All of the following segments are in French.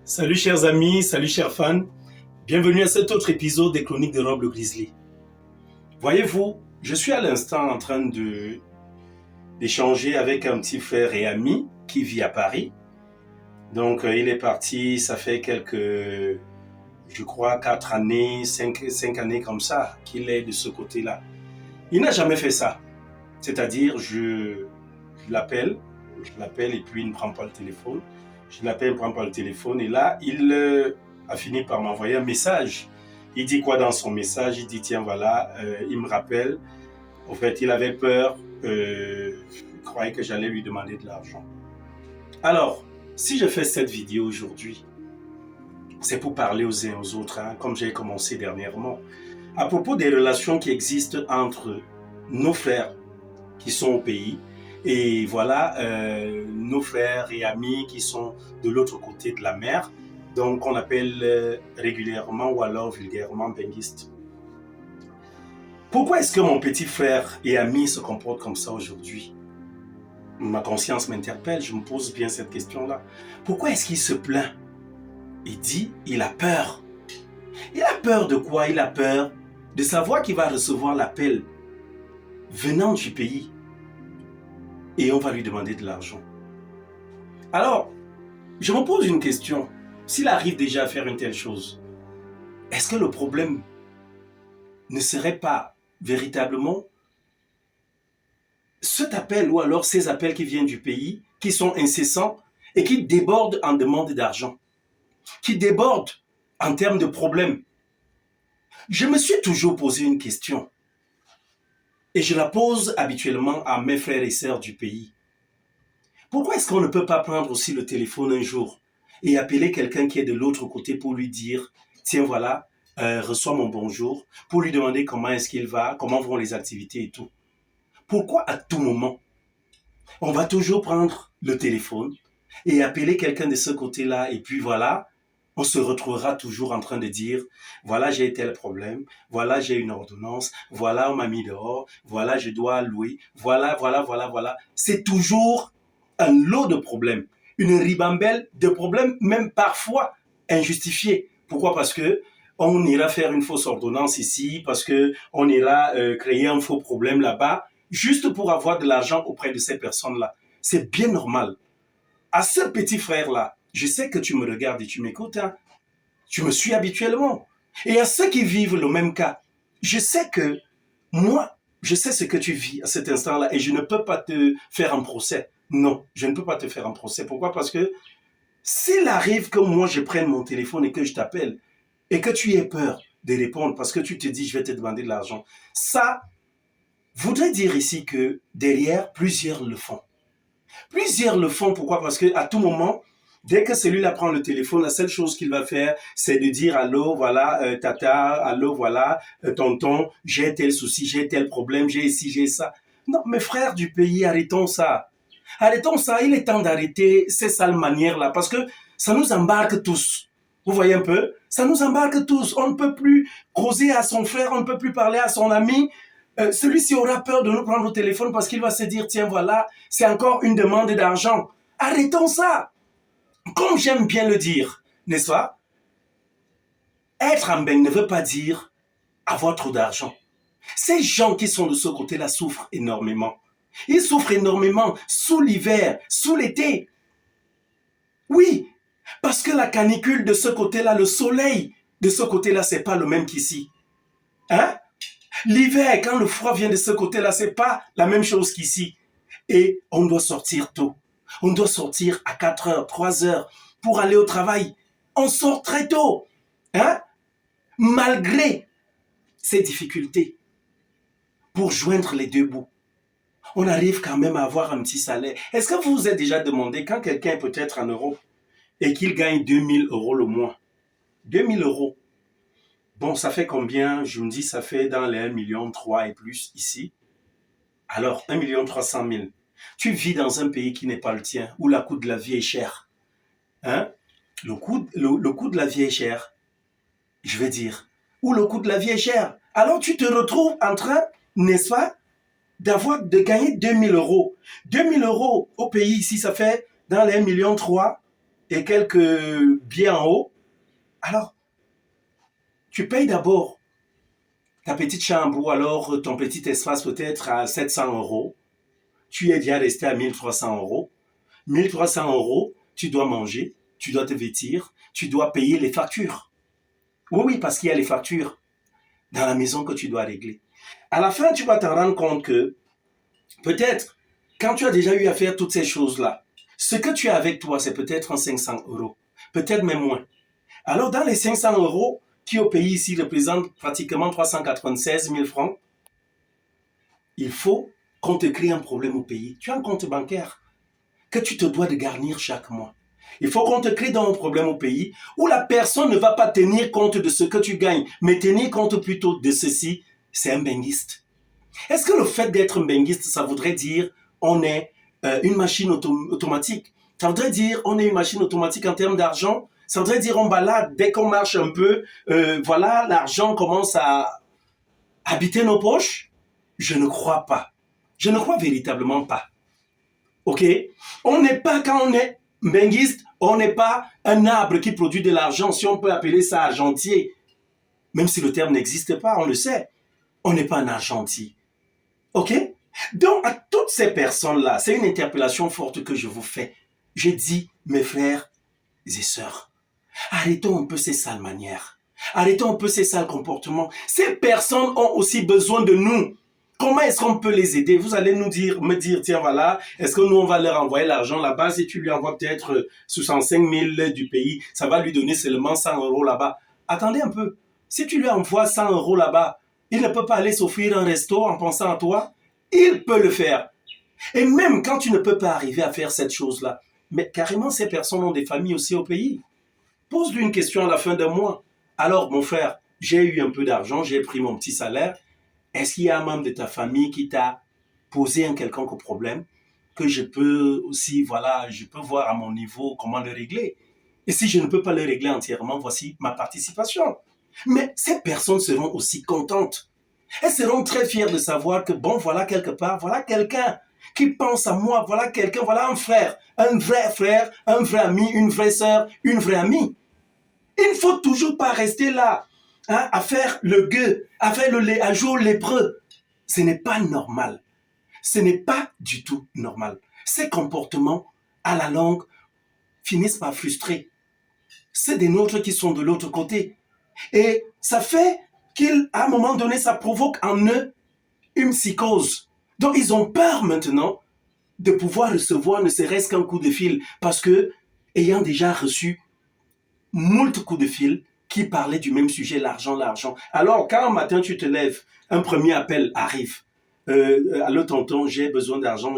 Salut chers amis, salut chers fans, bienvenue à cet autre épisode des Chroniques de Rob le Grizzly. Voyez-vous, je suis à l'instant en train d'échanger avec un petit frère et ami qui vit à Paris. Donc il est parti, ça fait je crois 4 années, 5 années comme ça qu'il est de ce côté-là. Il n'a jamais fait ça, c'est-à-dire je l'appelle et puis il ne prend pas le téléphone. Je l'appelle, il ne prend pas le téléphone et là, il a fini par m'envoyer un message. Il dit quoi dans son message? Il dit, tiens, voilà, il me rappelle. En fait, il avait peur, il croyait que j'allais lui demander de l'argent. Alors, si je fais cette vidéo aujourd'hui, c'est pour parler aux uns aux autres, hein, comme j'ai commencé dernièrement, à propos des relations qui existent entre nos frères qui sont au pays, et voilà, nos frères et amis qui sont de l'autre côté de la mer, donc on appelle régulièrement ou alors vulgairement benguistes. Pourquoi est-ce que mon petit frère et ami se comporte comme ça aujourd'hui? Ma conscience m'interpelle, je me pose bien cette question-là. Pourquoi est-ce qu'il se plaint? Il dit, il a peur. Il a peur de quoi? Il a peur de savoir qu'il va recevoir l'appel venant du pays. Et on va lui demander de l'argent. Alors, je me pose une question. S'il arrive déjà à faire une telle chose, est-ce que le problème ne serait pas véritablement cet appel ou alors ces appels qui viennent du pays, qui sont incessants et qui débordent en demande d'argent, qui débordent en termes de problèmes? Je me suis toujours posé une question. Et je la pose habituellement à mes frères et sœurs du pays. Pourquoi est-ce qu'on ne peut pas prendre aussi le téléphone un jour et appeler quelqu'un qui est de l'autre côté pour lui dire « Tiens, voilà, reçois mon bonjour », pour lui demander comment est-ce qu'il va, comment vont les activités et tout. Pourquoi à tout moment, on va toujours prendre le téléphone et appeler quelqu'un de ce côté-là et puis voilà, on se retrouvera toujours en train de dire « Voilà, j'ai tel problème, voilà, j'ai une ordonnance, voilà, on m'a mis dehors, voilà, je dois louer, voilà. » C'est toujours un lot de problèmes, une ribambelle de problèmes, même parfois injustifiés. Pourquoi? Parce que on ira faire une fausse ordonnance ici, parce que on ira créer un faux problème là-bas, juste pour avoir de l'argent auprès de ces personnes-là. C'est bien normal. À ce petit frère-là, je sais que tu me regardes et tu m'écoutes, hein. Tu me suis habituellement. Et à ceux qui vivent le même cas, je sais que moi, je sais ce que tu vis à cet instant-là et je ne peux pas te faire un procès. Non, je ne peux pas te faire un procès. Pourquoi? Parce que s'il arrive que moi je prenne mon téléphone et que je t'appelle et que tu aies peur de répondre parce que tu te dis je vais te demander de l'argent, ça voudrait dire ici que derrière, plusieurs le font. Plusieurs le font, pourquoi? Parce qu'à tout moment, dès que celui-là prend le téléphone, la seule chose qu'il va faire, c'est de dire « Allô, voilà, tata, allô, voilà, tonton, j'ai tel souci, j'ai tel problème, j'ai ici, j'ai ça. » Non, mes frères du pays, arrêtons ça. Arrêtons ça, il est temps d'arrêter ces sales manières-là, parce que ça nous embarque tous. Vous voyez un peu? Ça nous embarque tous. On ne peut plus causer à son frère, on ne peut plus parler à son ami. Celui-ci aura peur de nous prendre au téléphone parce qu'il va se dire, tiens, voilà, c'est encore une demande d'argent. Arrêtons ça. Comme j'aime bien le dire, n'est-ce pas? Être en beigne ne veut pas dire avoir trop d'argent. Ces gens qui sont de ce côté-là souffrent énormément. Ils souffrent énormément sous l'hiver, sous l'été. Oui, parce que la canicule de ce côté-là, le soleil de ce côté-là, c'est pas le même qu'ici. Hein? L'hiver, quand le froid vient de ce côté-là, c'est pas la même chose qu'ici. Et on doit sortir tôt. On doit sortir à 4 heures, 3 heures pour aller au travail. On sort très tôt. Hein? Malgré ces difficultés, pour joindre les deux bouts, on arrive quand même à avoir un petit salaire. Est-ce que vous vous êtes déjà demandé, quand quelqu'un est peut-être en Europe et qu'il gagne 2000 € le mois, 2000 €, bon, ça fait combien? Je me dis, ça fait dans les 1,3 million et plus ici. Alors, 1,3 million. Tu vis dans un pays qui n'est pas le tien, où le coût de la vie est cher. Hein? Le coût de la vie est cher. Je veux dire, où le coût de la vie est cher. Alors, tu te retrouves en train, n'est-ce pas, de gagner 2000 €. 2000 € au pays ici, ça fait dans les 1,3 million. et quelques biens en haut, alors tu payes d'abord ta petite chambre ou alors ton petit espace peut-être à 700 euros. Tu es déjà resté à 1300 euros. 1300 euros, tu dois manger, tu dois te vêtir, tu dois payer les factures. Oui, oui, parce qu'il y a les factures dans la maison que tu dois régler. À la fin, tu vas te rendre compte que peut-être, quand tu as déjà eu à faire toutes ces choses-là, ce que tu as avec toi, c'est peut-être en 500 euros, peut-être même moins. Alors, dans les 500 euros, qui au pays ici représentent pratiquement 396 000 francs, il faut qu'on te crée un problème au pays. Tu as un compte bancaire que tu te dois de garnir chaque mois. Il faut qu'on te crée dans un problème au pays où la personne ne va pas tenir compte de ce que tu gagnes, mais tenir compte plutôt de ceci, c'est un benguiste. Est-ce que le fait d'être un benguiste, ça voudrait dire on est une machine automatique? Ça voudrait dire on est une machine automatique en termes d'argent? Ça voudrait dire on balade, dès qu'on marche un peu, voilà, l'argent commence à habiter nos poches? Je ne crois pas. Je ne crois véritablement pas. Ok? On n'est pas, quand on est benguiste, on n'est pas un arbre qui produit de l'argent, si on peut appeler ça argentier. Même si le terme n'existe pas, on le sait. On n'est pas un argentier. Ok? Donc, à toutes ces personnes-là, c'est une interpellation forte que je vous fais. Je dis, mes frères et sœurs, arrêtons un peu ces sales manières. Arrêtons un peu ces sales comportements. Ces personnes ont aussi besoin de nous. Comment est-ce qu'on peut les aider? Vous allez me dire, tiens, voilà, est-ce que nous, on va leur envoyer l'argent là-bas? Si tu lui envoies peut-être 65 000 du pays, ça va lui donner seulement 100 euros là-bas. Attendez un peu. Si tu lui envoies 100 euros là-bas, il ne peut pas aller s'offrir un resto en pensant à toi? Il peut le faire. Et même quand tu ne peux pas arriver à faire cette chose-là, mais carrément, ces personnes ont des familles aussi au pays. Pose-lui une question à la fin d'un mois. Alors, mon frère, j'ai eu un peu d'argent, j'ai pris mon petit salaire. Est-ce qu'il y a un membre de ta famille qui t'a posé un quelconque problème que je peux aussi, voilà, je peux voir à mon niveau comment le régler? Et si je ne peux pas le régler entièrement, voici ma participation. Mais ces personnes seront aussi contentes. Elles seront très fières de savoir que, bon, voilà quelque part, voilà quelqu'un qui pense à moi, voilà quelqu'un, voilà un vrai frère, un vrai ami, une vraie sœur, une vraie amie. Il ne faut toujours pas rester là, hein, à faire le gueux, à jouer au lépreux. Ce n'est pas normal. Ce n'est pas du tout normal. Ces comportements, à la longue, finissent par frustrer. C'est des nôtres qui sont de l'autre côté. Et ça fait qu'à un moment donné, ça provoque en eux une psychose. Donc, ils ont peur maintenant de pouvoir recevoir ne serait-ce qu'un coup de fil parce que, ayant déjà reçu moult coups de fil qui parlaient du même sujet, l'argent, l'argent. Alors, quand un matin tu te lèves, un premier appel arrive. Allô tonton, j'ai besoin d'argent,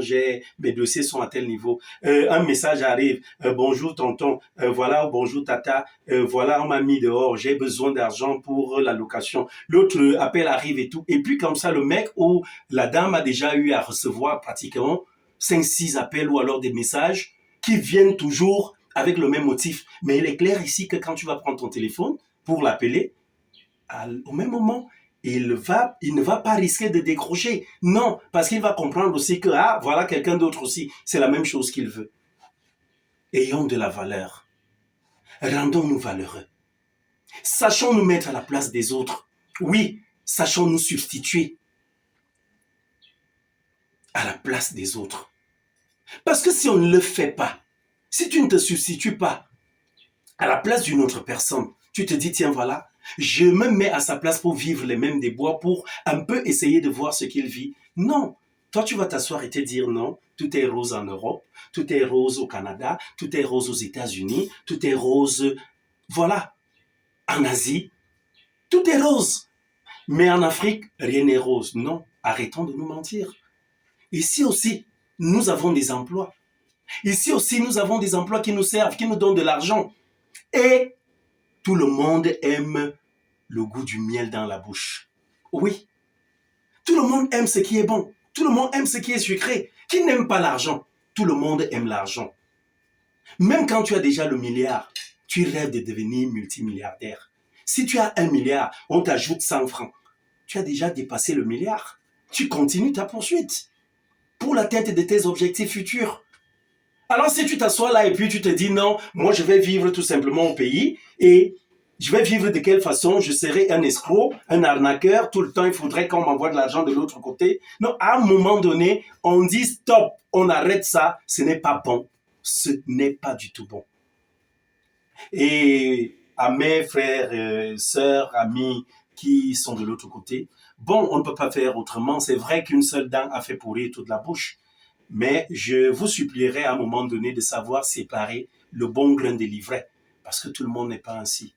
mes dossiers sont à tel niveau. Un message arrive, bonjour tonton, voilà, bonjour tata, voilà, on m'a mis dehors, j'ai besoin d'argent pour la location. L'autre appel arrive et tout. Et puis comme ça, le mec ou la dame a déjà eu à recevoir pratiquement 5-6 appels ou alors des messages qui viennent toujours avec le même motif. Mais il est clair ici que quand tu vas prendre ton téléphone pour l'appeler, au même moment, il ne va pas risquer de décrocher. Non, parce qu'il va comprendre aussi que, ah, voilà quelqu'un d'autre aussi. C'est la même chose qu'il veut. Ayons de la valeur. Rendons-nous valeureux. Sachons nous mettre à la place des autres. Oui, sachons nous substituer à la place des autres. Parce que si on ne le fait pas, si tu ne te substitues pas à la place d'une autre personne, tu te dis, tiens, voilà, je me mets à sa place pour vivre les mêmes déboires, pour un peu essayer de voir ce qu'il vit. Non, toi, tu vas t'asseoir et te dire non, tout est rose en Europe, tout est rose au Canada, tout est rose aux États-Unis, tout est rose, voilà, en Asie, tout est rose. Mais en Afrique, rien n'est rose. Non, arrêtons de nous mentir. Ici aussi, nous avons des emplois. Ici aussi, nous avons des emplois qui nous servent, qui nous donnent de l'argent. Et tout le monde aime le goût du miel dans la bouche. Oui, tout le monde aime ce qui est bon. Tout le monde aime ce qui est sucré. Qui n'aime pas l'argent? Tout le monde aime l'argent. Même quand tu as déjà le milliard, tu rêves de devenir multimilliardaire. Si tu as 1 milliard, on t'ajoute 100 francs. Tu as déjà dépassé le milliard. Tu continues ta poursuite pour l'atteinte de tes objectifs futurs. Alors si tu t'assois là et puis tu te dis non, moi je vais vivre tout simplement au pays et je vais vivre de quelle façon? Je serai un escroc, un arnaqueur, tout le temps il faudrait qu'on m'envoie de l'argent de l'autre côté. Non, à un moment donné, on dit stop, on arrête ça, ce n'est pas bon. Ce n'est pas du tout bon. Et à mes frères, sœurs, amis qui sont de l'autre côté, bon, on ne peut pas faire autrement. C'est vrai qu'une seule dent a fait pourrir toute la bouche. Mais je vous supplierai à un moment donné de savoir séparer le bon grain de l'ivraie. Parce que tout le monde n'est pas ainsi.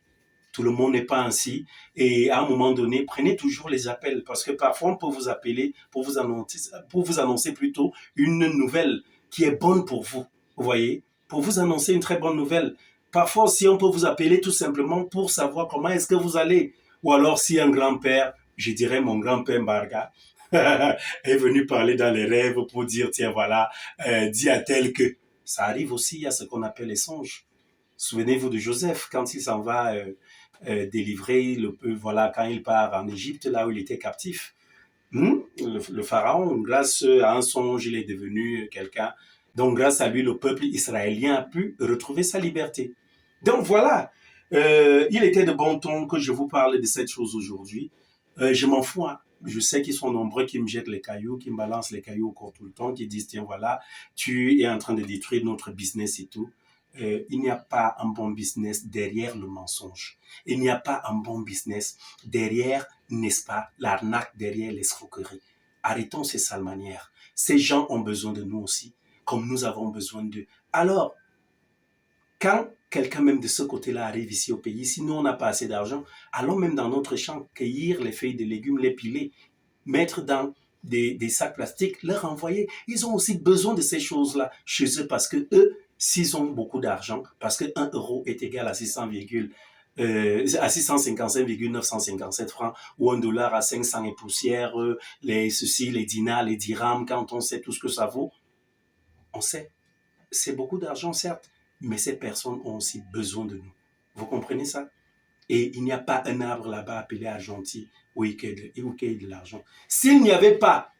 Tout le monde n'est pas ainsi. Et à un moment donné, prenez toujours les appels. Parce que parfois, on peut vous appeler pour vous annoncer plutôt une nouvelle qui est bonne pour vous. Vous voyez? Pour vous annoncer une très bonne nouvelle. Parfois aussi, on peut vous appeler tout simplement pour savoir comment est-ce que vous allez. Ou alors, si un grand-père, je dirais mon grand-père Mbarga, est venu parler dans les rêves pour dire, tiens, voilà, dis à tel que. Ça arrive aussi à ce qu'on appelle les songes. Souvenez-vous de Joseph, quand il s'en va délivrer, voilà, quand il part en Égypte, là où il était captif. Le pharaon, grâce à un songe, il est devenu quelqu'un. Donc, grâce à lui, le peuple israélien a pu retrouver sa liberté. Donc, voilà. Il était de bon ton que je vous parle de cette chose aujourd'hui. Je m'en fous. Hein. Je sais qu'ils sont nombreux qui me jettent les cailloux, qui me balancent les cailloux au corps tout le temps, qui disent, tiens, voilà, tu es en train de détruire notre business et tout. Il n'y a pas un bon business derrière le mensonge. Il n'y a pas un bon business derrière, n'est-ce pas, l'arnaque, derrière l'escroquerie. Arrêtons ces sales manières. Ces gens ont besoin de nous aussi, comme nous avons besoin d'eux. Alors, quand quelqu'un même de ce côté-là arrive ici au pays, si nous on n'a pas assez d'argent, allons même dans notre champ cueillir les feuilles de légumes, les piler, mettre dans des sacs plastiques, leur envoyer. Ils ont aussi besoin de ces choses-là chez eux parce que eux, s'ils ont beaucoup d'argent, parce que 1 euro est égal à 655,957 francs ou un dollar à 500 et poussière, les dinars, les dirhams, quand on sait tout ce que ça vaut, on sait. C'est beaucoup d'argent, certes, mais ces personnes ont aussi besoin de nous. Vous comprenez ça? Et il n'y a pas un arbre là-bas appelé argentier où il cueille de l'argent. S'il n'y avait pas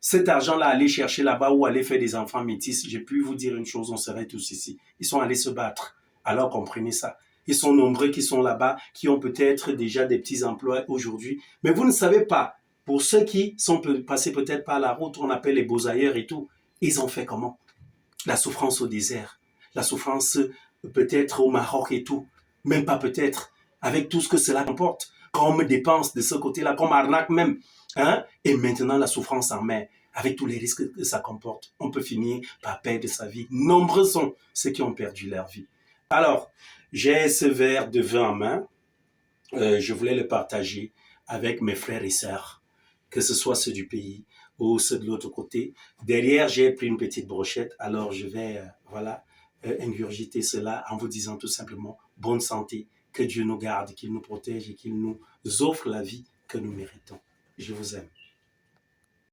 cet argent-là à aller chercher là-bas ou aller faire des enfants métis, j'ai pu vous dire une chose, on serait tous ici. Ils sont allés se battre. Alors comprenez ça. Ils sont nombreux qui sont là-bas, qui ont peut-être déjà des petits emplois aujourd'hui. Mais vous ne savez pas, pour ceux qui sont passés peut-être par la route, on appelle les beaux ailleurs et tout, ils ont fait comment? La souffrance au désert, la souffrance peut-être au Maroc et tout, même pas peut-être, avec tout ce que cela comporte, comme dépense de ce côté-là, comme arnaque même. Hein? Et maintenant la souffrance en mer, avec tous les risques que ça comporte, on peut finir par perdre sa vie. Nombreux sont ceux qui ont perdu leur vie. Alors, j'ai ce verre de vin en main, je voulais le partager avec mes frères et sœurs, que ce soit ceux du pays ou ceux de l'autre côté. Derrière, j'ai pris une petite brochette, alors je vais ingurgiter cela en vous disant tout simplement bonne santé, que Dieu nous garde, qu'il nous protège et qu'il nous offre la vie que nous méritons. Je vous aime.